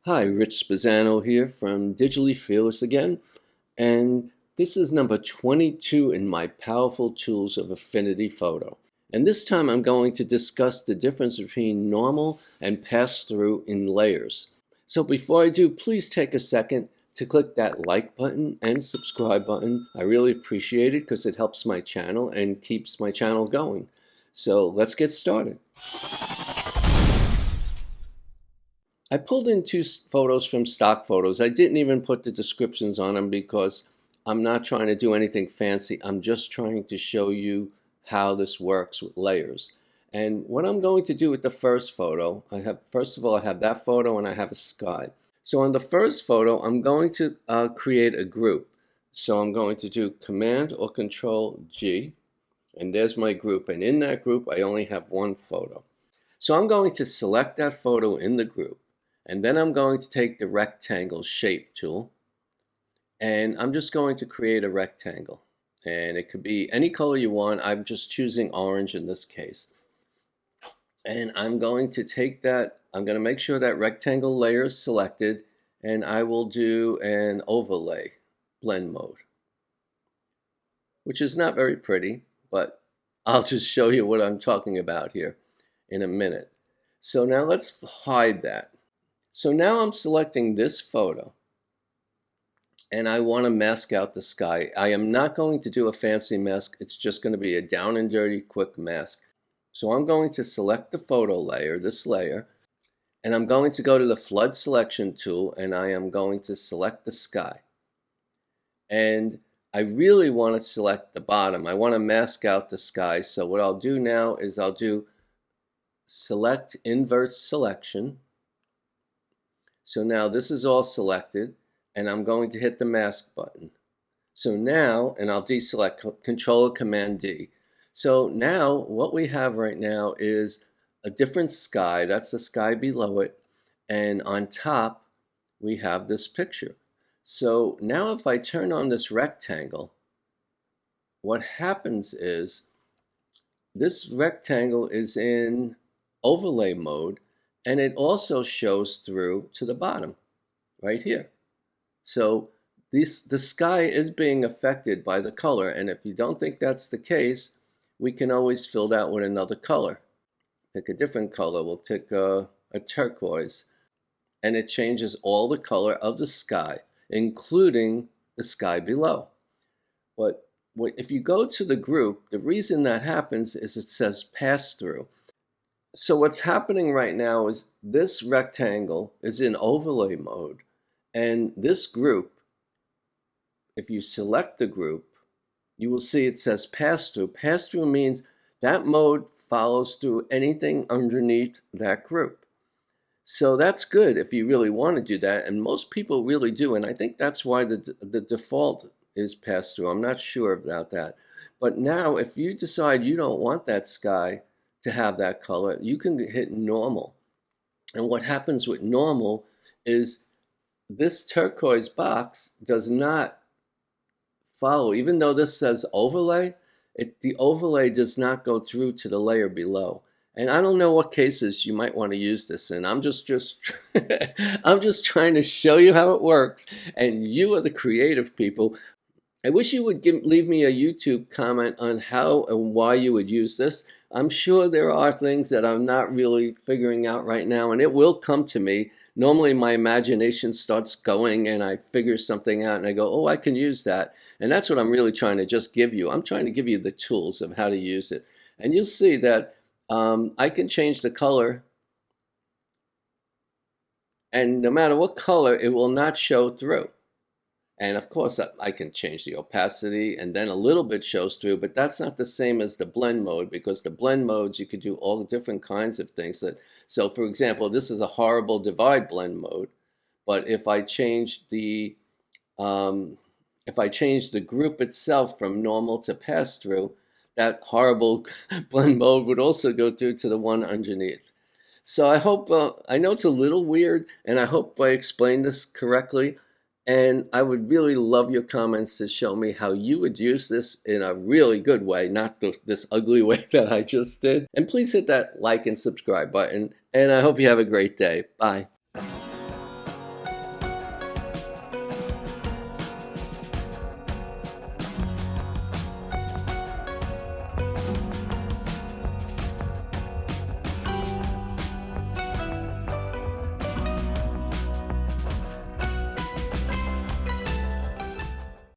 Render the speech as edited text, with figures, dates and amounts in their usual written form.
Hi, Rich Spezzano here from DigitallyFearless again, and this is number 22 in my powerful tools of Affinity Photo. And this time I'm going to discuss the difference between normal and pass-through in layers. So before I do, please take a second to click that like button and subscribe button. I really appreciate it because it helps my channel and keeps my channel going. So let's get started. I pulled in two photos from stock photos. I didn't even put the descriptions on them because I'm not trying to do anything fancy. I'm just trying to show you how this works with layers. And what I'm going to do with the first photo, first of all, I have that photo and I have a sky. So on the first photo, I'm going to create a group. So I'm going to do Command or Control G, and there's my group. And in that group, I only have one photo. So I'm going to select that photo in the group. And then I'm going to take the rectangle shape tool and I'm just going to create a rectangle. And it could be any color you want. I'm just choosing orange in this case. And I'm going to take that, I'm going to make sure that rectangle layer is selected, and I will do an overlay blend mode, which is not very pretty, but I'll just show you what I'm talking about here in a minute. So now let's hide that. So now I'm selecting this photo and I want to mask out the sky. I am not going to do a fancy mask. It's just going to be a down and dirty quick mask. So I'm going to select the photo layer, this layer, and I'm going to go to the flood selection tool and I am going to select the sky. And I really want to select the bottom. I want to mask out the sky. So what I'll do now is I'll do select invert selection. So now this is all selected and I'm going to hit the mask button. So now, and I'll deselect, Control Command D. So now what we have right now is a different sky. That's the sky below it. And on top we have this picture. So now if I turn on this rectangle, what happens is this rectangle is in overlay mode. And it also shows through to the bottom, right here. So the sky is being affected by the color, and if you don't think that's the case, we can always fill that with another color. Pick a different color. We'll pick a turquoise, and it changes all the color of the sky, including the sky below. But if you go to the group, the reason that happens is it says pass-through. So what's happening right now is this rectangle is in overlay mode, and this group, if you select the group, you will see it says pass-through. Pass-through means that mode follows through anything underneath that group. So that's good if you really want to do that, and most people really do, and I think that's why the default is pass-through. I'm not sure about that. But now if you decide you don't want that sky to have that color, you can hit normal. And what happens with normal is this turquoise box does not follow. Even though this says overlay, the overlay does not go through to the layer below. And I don't know what cases you might want to use this in. I'm just I'm just trying to show you how it works, and you are the creative people. I wish you would leave me a YouTube comment on how and why you would use this. I'm sure there are things that I'm not really figuring out right now, and it will come to me. Normally my imagination starts going and I figure something out and I go, oh, I can use that. And that's what I'm really trying to just give you. I'm trying to give you the tools of how to use it. And you'll see that I can change the color, and no matter what color, it will not show through. And of course, I can change the opacity, and then a little bit shows through, but that's not the same as the blend mode, because the blend modes, you could do all different kinds of things. So for example, this is a horrible divide blend mode, but if I change the group itself from normal to pass through, that horrible blend mode would also go through to the one underneath. So I hope, I know it's a little weird, and I hope I explained this correctly. And I would really love your comments to show me how you would use this in a really good way, not this ugly way that I just did. And please hit that like and subscribe button. And I hope you have a great day. Bye.